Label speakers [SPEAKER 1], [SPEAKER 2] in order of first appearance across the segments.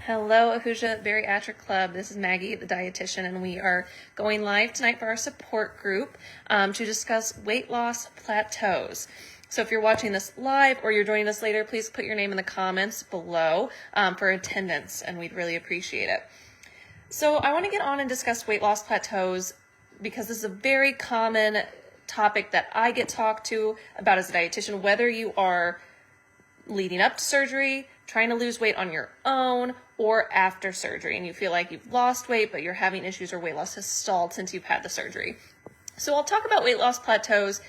[SPEAKER 1] Hello, Ahuja Bariatric Club. This is Maggie, the dietitian, and we are going live tonight for our support group to discuss weight loss plateaus. So if you're watching this live or you're joining us later, please put your name in the comments below for attendance, and we'd really appreciate it. So I want to get on and discuss weight loss plateaus because this is a very common topic that I get talked to about as a dietitian, whether you are leading up to surgery, trying to lose weight on your own, or after surgery, and you feel like you've lost weight, but you're having issues or weight loss has stalled since you've had the surgery. So I'll talk about weight loss plateaus,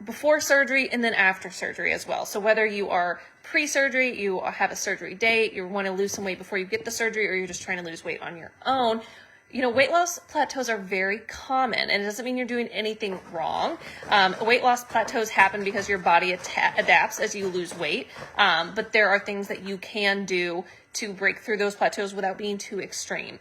[SPEAKER 1] before surgery and then after surgery as well. So whether you are pre-surgery, you have a surgery date, you want to lose some weight before you get the surgery, or you're just trying to lose weight on your own, weight loss plateaus are very common, and it doesn't mean you're doing anything wrong. Weight loss plateaus happen because your body adapts as you lose weight, but there are things that you can do to break through those plateaus without being too extreme.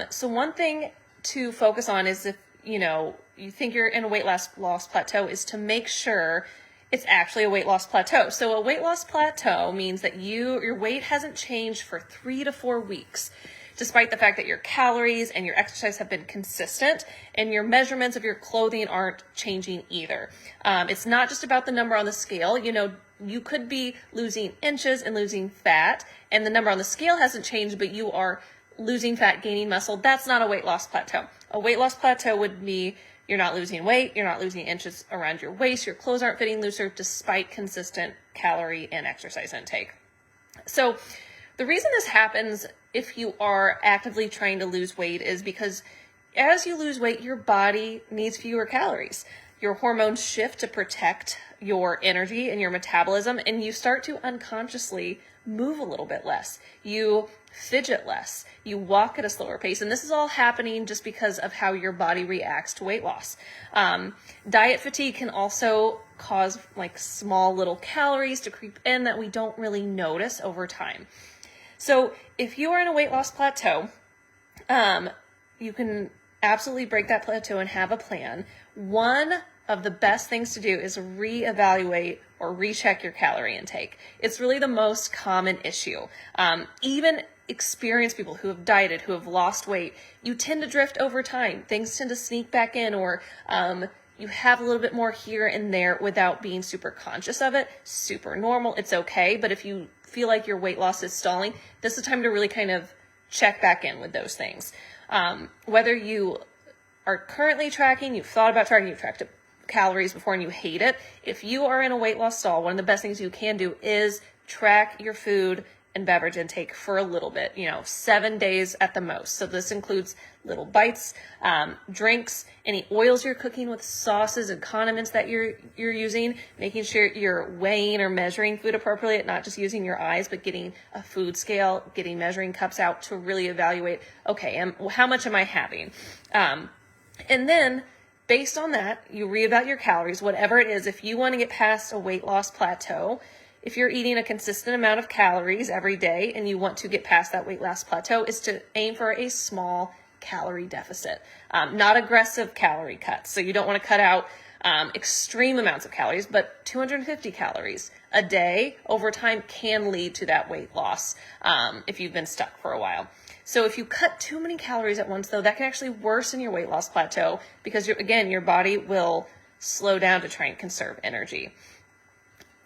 [SPEAKER 1] So one thing to focus on is if, you think you're in a weight loss plateau, is to make sure it's actually a weight loss plateau. So a weight loss plateau means that your weight hasn't changed for 3 to 4 weeks, despite the fact that your calories and your exercise have been consistent and your measurements of your clothing aren't changing either. It's not just about the number on the scale. You could be losing inches and losing fat, and the number on the scale hasn't changed, but you are losing fat, gaining muscle. That's not a weight loss plateau. A weight loss plateau would be you're not losing weight, you're not losing inches around your waist, your clothes aren't fitting looser despite consistent calorie and exercise intake. So the reason this happens if you are actively trying to lose weight is because as you lose weight, your body needs fewer calories. Your hormones shift to protect your energy and your metabolism, and you start to unconsciously move a little bit less. You fidget less. You walk at a slower pace, and this is all happening just because of how your body reacts to weight loss. Diet fatigue can also cause small little calories to creep in that we don't really notice over time. So if you are in a weight loss plateau, you can absolutely break that plateau and have a plan. One of the best things to do is reevaluate or recheck your calorie intake. It's really the most common issue. Even experienced people who have dieted, who have lost weight, you tend to drift over time. Things tend to sneak back in, or you have a little bit more here and there without being super conscious of it. Super normal. It's okay. But if you feel like your weight loss is stalling, this is the time to really kind of check back in with those things. Whether you are currently tracking, you've thought about tracking, you've tracked calories before and you hate it. If you are in a weight loss stall, one of the best things you can do is track your food and beverage intake for a little bit, 7 days at the most. So this includes little bites, drinks, any oils you're cooking with, sauces and condiments that you're using, making sure you're weighing or measuring food appropriately, not just using your eyes, but getting a food scale, getting measuring cups out to really evaluate, okay, how much am I having? And then based on that, you reevaluate your calories, whatever it is. If you want to get past a weight loss plateau, if you're eating a consistent amount of calories every day and you want to get past that weight loss plateau, is to aim for a small calorie deficit, not aggressive calorie cuts. So you don't want to cut out extreme amounts of calories, but 250 calories a day over time can lead to that weight loss if you've been stuck for a while. So if you cut too many calories at once, though, that can actually worsen your weight loss plateau because, your body will slow down to try and conserve energy.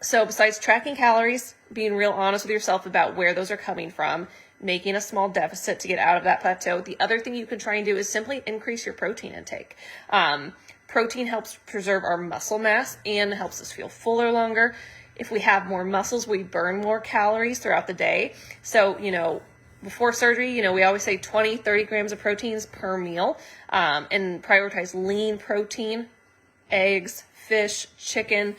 [SPEAKER 1] So besides tracking calories, being real honest with yourself about where those are coming from, making a small deficit to get out of that plateau, the other thing you can try and do is simply increase your protein intake. Protein helps preserve our muscle mass and helps us feel fuller longer. If we have more muscles, we burn more calories throughout the day. So, before surgery, we always say 20, 30 grams of proteins per meal, and prioritize lean protein, eggs, fish, chicken,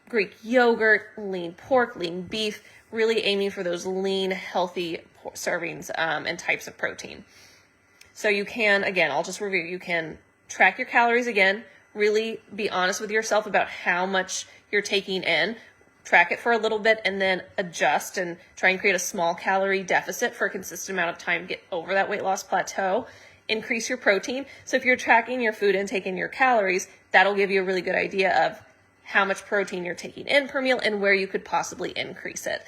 [SPEAKER 1] Greek yogurt, lean pork, lean beef, really aiming for those lean, healthy servings and types of protein. So you can, again, I'll just review, you can track your calories again, really be honest with yourself about how much you're taking in, track it for a little bit, and then adjust and try and create a small calorie deficit for a consistent amount of time to get over that weight loss plateau. Increase your protein. So if you're tracking your food intake and your calories, that'll give you a really good idea of how much protein you're taking in per meal and where you could possibly increase it.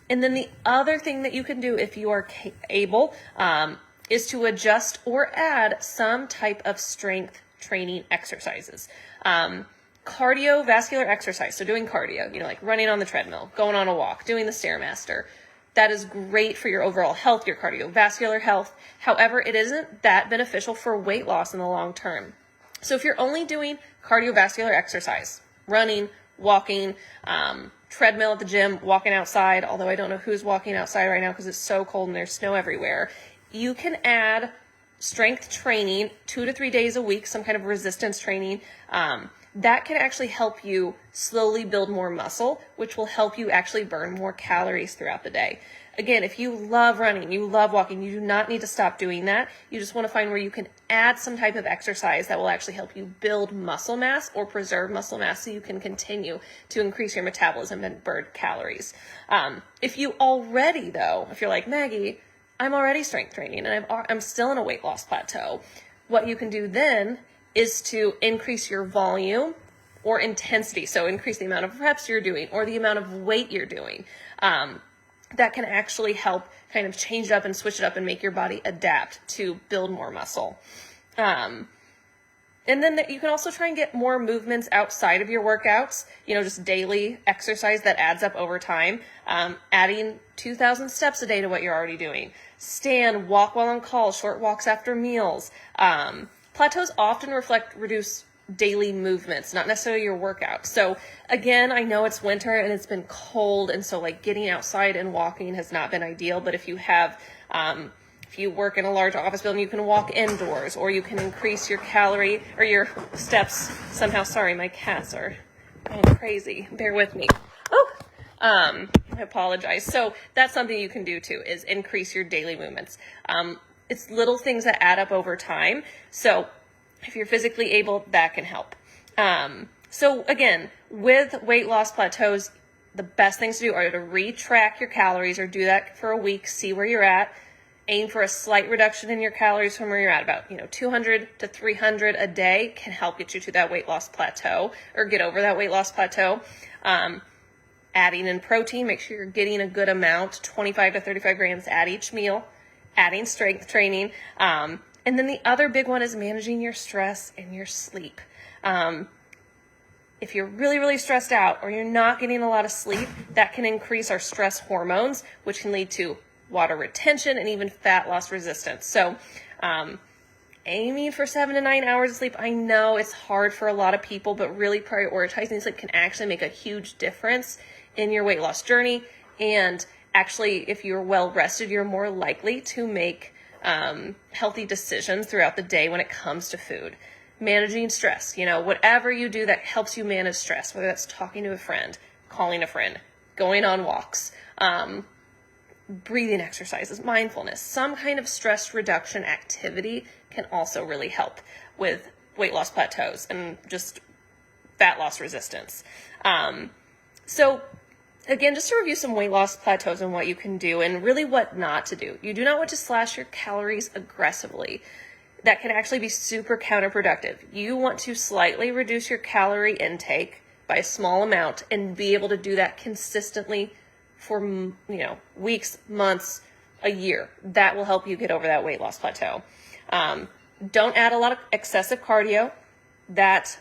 [SPEAKER 1] And then the other thing that you can do if you are able is to adjust or add some type of strength training exercises. Cardiovascular exercise, so doing cardio, like running on the treadmill, going on a walk, doing the Stairmaster. That is great for your overall health, your cardiovascular health. However, it isn't that beneficial for weight loss in the long term. So if you're only doing cardiovascular exercise, running, walking, treadmill at the gym, walking outside, although I don't know who's walking outside right now because it's so cold and there's snow everywhere, you can add strength training 2 to 3 days a week, some kind of resistance training. That can actually help you slowly build more muscle, which will help you actually burn more calories throughout the day. Again, if you love running, you love walking, you do not need to stop doing that. You just want to find where you can add some type of exercise that will actually help you build muscle mass or preserve muscle mass so you can continue to increase your metabolism and burn calories. If you already, though, if you're like, Maggie, I'm already strength training and I'm still in a weight loss plateau, what you can do then is to increase your volume or intensity. So increase the amount of reps you're doing or the amount of weight you're doing. That can actually help kind of change it up and switch it up and make your body adapt to build more muscle. And then you can also try and get more movements outside of your workouts, just daily exercise that adds up over time. Adding 2,000 steps a day to what you're already doing. Stand, walk while on call, short walks after meals. Plateaus often reflect reduced daily movements, not necessarily your workout. So again, I know it's winter and it's been cold, and so getting outside and walking has not been ideal, but if you work in a large office building, you can walk indoors, or you can increase your calorie or your steps somehow. Sorry, my cats are going crazy. Bear with me. I apologize. So that's something you can do too, is increase your daily movements. It's little things that add up over time. So if you're physically able, that can help. So again, with weight loss plateaus, the best things to do are to retrack your calories or do that for a week, see where you're at. Aim for a slight reduction in your calories from where you're at. About 200 to 300 a day can help get you to that weight loss plateau or get over that weight loss plateau. Adding in protein, make sure you're getting a good amount, 25 to 35 grams at each meal. Adding strength training. And then the other big one is managing your stress and your sleep. If you're really, really stressed out or you're not getting a lot of sleep, that can increase our stress hormones, which can lead to water retention and even fat loss resistance. So aiming for 7 to 9 hours of sleep. I know it's hard for a lot of people, but really prioritizing sleep can actually make a huge difference in your weight loss journey. And actually, if you're well rested, you're more likely to make healthy decisions throughout the day when it comes to food. Managing stress, whatever you do that helps you manage stress, whether that's talking to a friend, calling a friend, going on walks, breathing exercises, mindfulness, some kind of stress reduction activity can also really help with weight loss plateaus and just fat loss resistance. So again, just to review some weight loss plateaus and what you can do and really what not to do. You do not want to slash your calories aggressively. That can actually be super counterproductive. You want to slightly reduce your calorie intake by a small amount and be able to do that consistently for, weeks, months, a year. That will help you get over that weight loss plateau. Don't add a lot of excessive cardio. That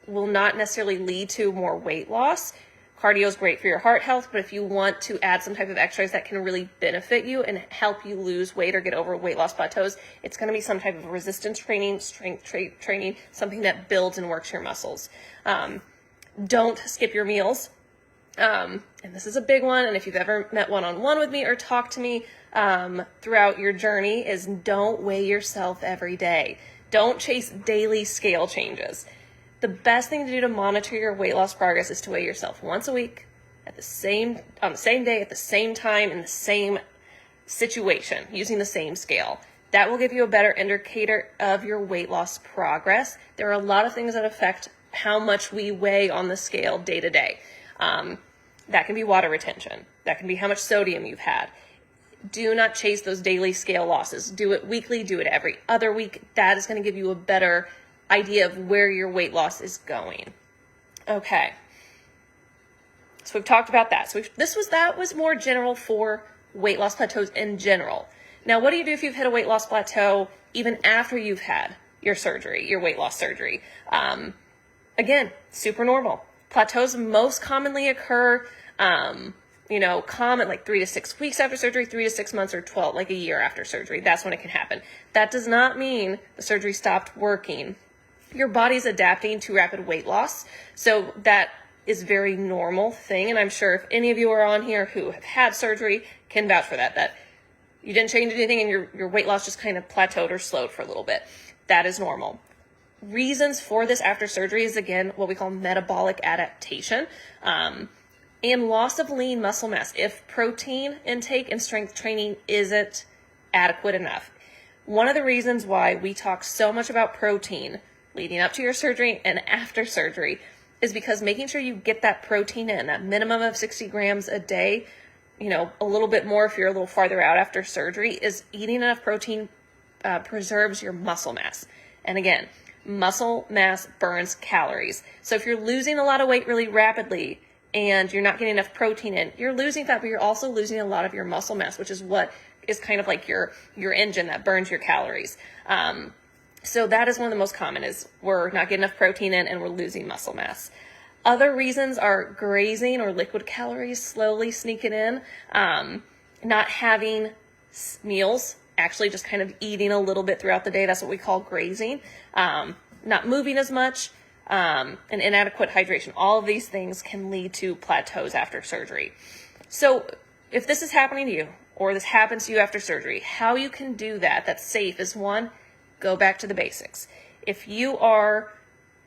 [SPEAKER 1] will not necessarily lead to more weight loss. Cardio is great for your heart health, but if you want to add some type of exercise that can really benefit you and help you lose weight or get over weight loss plateaus, it's going to be some type of resistance training, strength training, something that builds and works your muscles. Don't skip your meals. And this is a big one, and if you've ever met one-on-one with me or talked to me throughout your journey, is don't weigh yourself every day. Don't chase daily scale changes. The best thing to do to monitor your weight loss progress is to weigh yourself once a week on the same day, at the same time, in the same situation, using the same scale. That will give you a better indicator of your weight loss progress. There are a lot of things that affect how much we weigh on the scale day to day. That can be water retention. That can be how much sodium you've had. Do not chase those daily scale losses. Do it weekly, do it every other week. That is going to give you a better idea of where your weight loss is going. Okay. So we've talked about that. So that was more general for weight loss plateaus in general. Now, what do you do if you've hit a weight loss plateau even after you've had your surgery, your weight loss surgery? Again, super normal. Plateaus most commonly occur, common like 3 to 6 weeks after surgery, 3 to 6 months, or 12, like a year after surgery. That's when it can happen. That does not mean the surgery stopped working. Your body's adapting to rapid weight loss. So that is very normal thing. And I'm sure if any of you are on here who have had surgery can vouch for that you didn't change anything and your weight loss just kind of plateaued or slowed for a little bit. That is normal. Reasons for this after surgery is, again, what we call metabolic adaptation and loss of lean muscle mass if protein intake and strength training isn't adequate enough. One of the reasons why we talk so much about protein leading up to your surgery and after surgery is because making sure you get that protein in, that minimum of 60 grams a day, a little bit more if you're a little farther out after surgery, is eating enough protein preserves your muscle mass. And again, muscle mass burns calories. So if you're losing a lot of weight really rapidly and you're not getting enough protein in, you're losing fat, but you're also losing a lot of your muscle mass, which is what is kind of like your engine that burns your calories. So that is one of the most common, is we're not getting enough protein in and we're losing muscle mass. Other reasons are grazing or liquid calories slowly sneaking in, not having meals, actually just kind of eating a little bit throughout the day. That's what we call grazing. Not moving as much, and inadequate hydration. All of these things can lead to plateaus after surgery. So if this is happening to you, or this happens to you after surgery, how you can do that's safe is, one, go back to the basics. If you are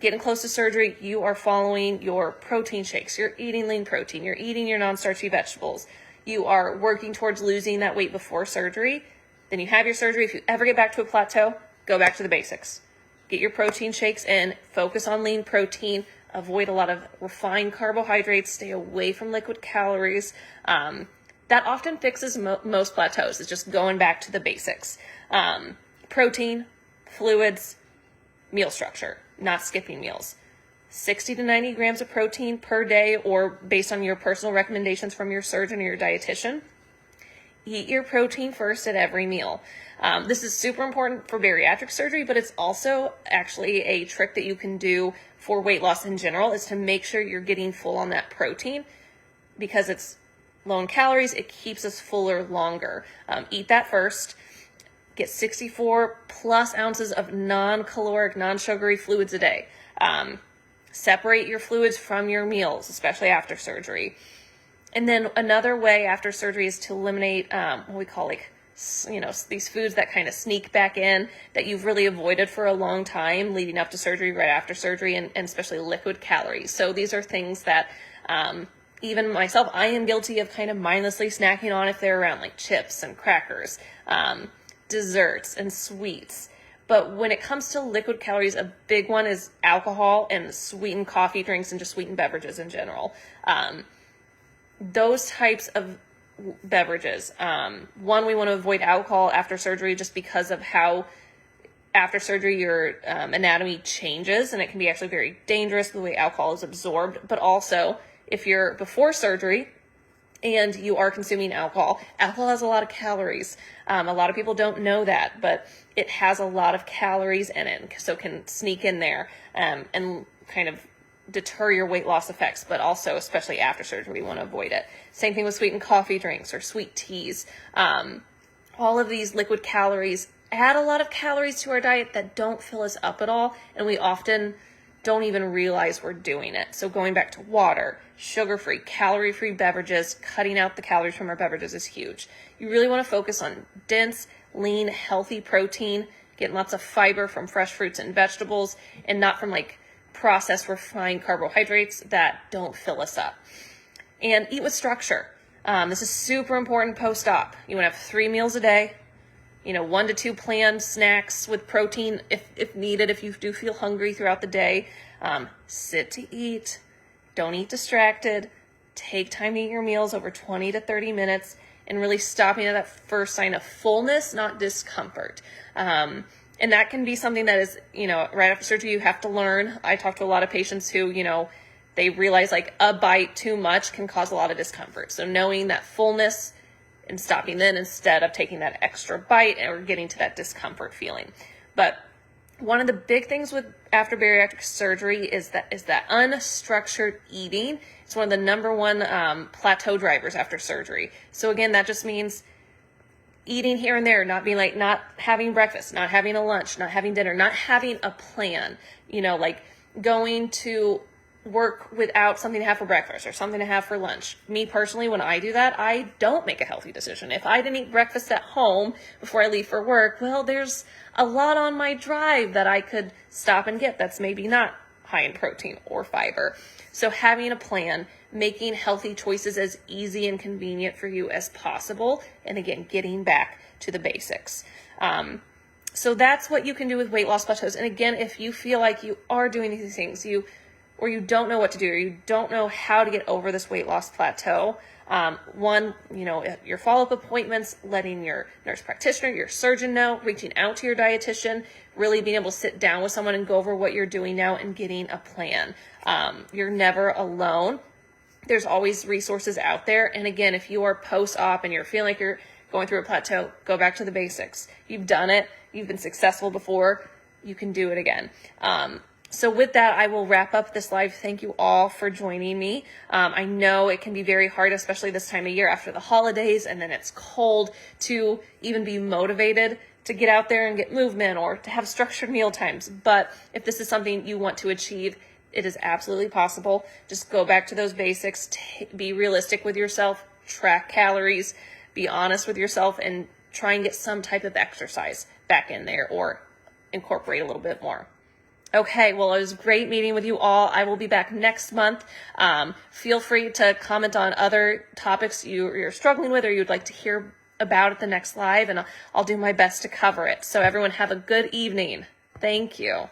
[SPEAKER 1] getting close to surgery, you are following your protein shakes, you're eating lean protein, you're eating your non-starchy vegetables, you are working towards losing that weight before surgery, then you have your surgery. If you ever get back to a plateau, go back to the basics. Get your protein shakes in, focus on lean protein, avoid a lot of refined carbohydrates, stay away from liquid calories. That often fixes most plateaus. It's just going back to the basics. Protein, fluids, meal structure, not skipping meals. 60 to 90 grams of protein per day, or based on your personal recommendations from your surgeon or your dietitian. Eat your protein first at every meal. This is super important for bariatric surgery, but it's also actually a trick that you can do for weight loss in general, is to make sure you're getting full on that protein, because it's low in calories. It keeps us fuller longer. Eat that first. Get 64 plus ounces of non-caloric, non-sugary fluids a day. Separate your fluids from your meals, especially after surgery. And then another way after surgery is to eliminate what we call these foods that kind of sneak back in that you've really avoided for a long time leading up to surgery, right after surgery, and especially liquid calories. So these are things that even myself, I am guilty of kind of mindlessly snacking on if they're around, like chips and crackers, desserts and sweets. But when it comes to liquid calories, a big one is alcohol and sweetened coffee drinks and just sweetened beverages in general. Those types of beverages. One, we want to avoid alcohol after surgery, just because of how after surgery your anatomy changes, and it can be actually very dangerous the way alcohol is absorbed. But also, if you're before surgery and you are consuming alcohol has a lot of calories. A lot of people don't know that, but it has a lot of calories in it, so it can sneak in there and kind of deter your weight loss effects. But also, especially after surgery, we want to avoid it. Same thing with sweetened coffee drinks or sweet teas. All of these liquid calories add a lot of calories to our diet that don't fill us up at all, and we often don't even realize we're doing it. So going back to water, sugar-free, calorie-free beverages, cutting out the calories from our beverages is huge. You really want to focus on dense, lean, healthy protein, getting lots of fiber from fresh fruits and vegetables, and not from processed, refined carbohydrates that don't fill us up. And eat with structure. This is super important post-op. You want to have 3 meals a day, 1 to 2 planned snacks with protein if needed, if you do feel hungry throughout the day. Sit to eat. Don't eat distracted. Take time to eat your meals over 20 to 30 minutes, and really stopping at that first sign of fullness, not discomfort. And that can be something that is, right after surgery you have to learn. I talk to a lot of patients who, they realize like a bite too much can cause a lot of discomfort. So knowing that fullness and stopping then instead of taking that extra bite or getting to that discomfort feeling. But one of the big things with after bariatric surgery is that unstructured eating. It's one of the number one plateau drivers after surgery. So again, that just means eating here and there, not being like, not having breakfast, not having a lunch, not having dinner, not having a plan, like going to work without something to have for breakfast or something to have for lunch. Me personally, when I do that, I don't make a healthy decision. If I didn't eat breakfast at home before I leave for work, well, there's a lot on my drive that I could stop and get that's maybe not high in protein or fiber. So having a plan, making healthy choices as easy and convenient for you as possible, and again, getting back to the basics. So that's what you can do with weight loss plateaus. And again, if you feel like you are doing these things, or you don't know what to do, or you don't know how to get over this weight loss plateau, your follow-up appointments, letting your nurse practitioner, your surgeon know, reaching out to your dietitian, really being able to sit down with someone and go over what you're doing now and getting a plan. You're never alone. There's always resources out there. And again, if you are post-op and you're feeling like you're going through a plateau, go back to the basics. You've done it. You've been successful before. You can do it again. So with that, I will wrap up this live. Thank you all for joining me. I know it can be very hard, especially this time of year after the holidays, and then it's cold, to even be motivated to get out there and get movement or to have structured meal times. But if this is something you want to achieve, it is absolutely possible. Just go back to those basics, be realistic with yourself, track calories, be honest with yourself, and try and get some type of exercise back in there or incorporate a little bit more. Okay, well, it was great meeting with you all. I will be back next month. Feel free to comment on other topics you're struggling with or you'd like to hear about at the next live, and I'll do my best to cover it. So everyone have a good evening. Thank you.